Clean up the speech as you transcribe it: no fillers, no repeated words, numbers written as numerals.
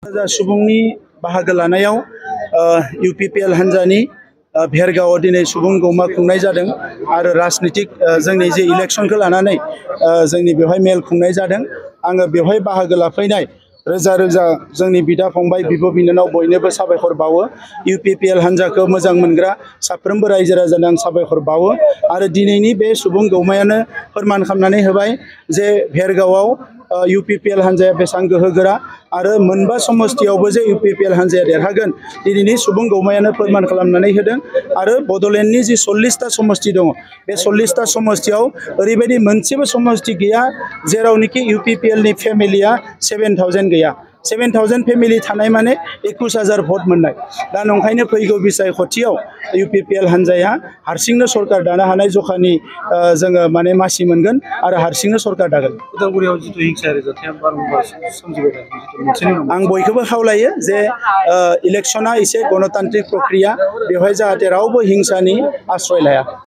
सुबुंनि बाहागो लानायाव UPPL हान्जानि भेरगावआव दिनै सुबुं गौमा खुंनाय जादों आरो राजनीतिक जोंनि जे इलेक्शनखौ लानानै जोंनि बेवहाय मेल खुंनाय जादों। आङो बेवहाय बाहागो लाफैनाय रोजा रोजा जोंनि बिदा फंबाय बिब' बिनानाव बयनोबो साबायखर बावो। UPPL हान्जाखौ मोजां मोनग्रा साफ्रोमबो रायजो राजानो आं साबायखर बावो आरो दिनैनि बे सुबुं गौमायानो फोरमान खालामनानै होबाय जे भेरगावआव UPPL हान्जाया बेसेबां गोहोगोरा आरो मोनबा समस्तियावबो जे UPPL हान्जाया देरहागोन दिनैनि सुबुं गौमायानो फोरमान खालामनानै होदों। आरो बड'लेण्डनि जि 40टा समस्ति दङ बे 40टा समस्तियाव ओरैबायदि मोनसेबो समस्ति गैया जेरावनोखि UPPL नि फेमिलिया 7000 गैया। 7000 फेमिलि थानाय माने 21000 भट मोननाय। दा नंखायनो फैगौ बिसायख'थियाव UPPL हान्जाया हारसिंनो सरकार दानो हानाय जखानि जोङो माने मासि मोनगोन आरो हारसिंनो सरकार दागोन। उदालगुरियाव जिथु हिंसायारि जाथाया बारम्बार सोमजिबाय थादों। आं बयखौबो खावलायो जे इलेक्शना एसे गणतान्त्रिक प्रक्रिया बेवहाय जाहाथे रावबो हिंसानि आश्रय लाया।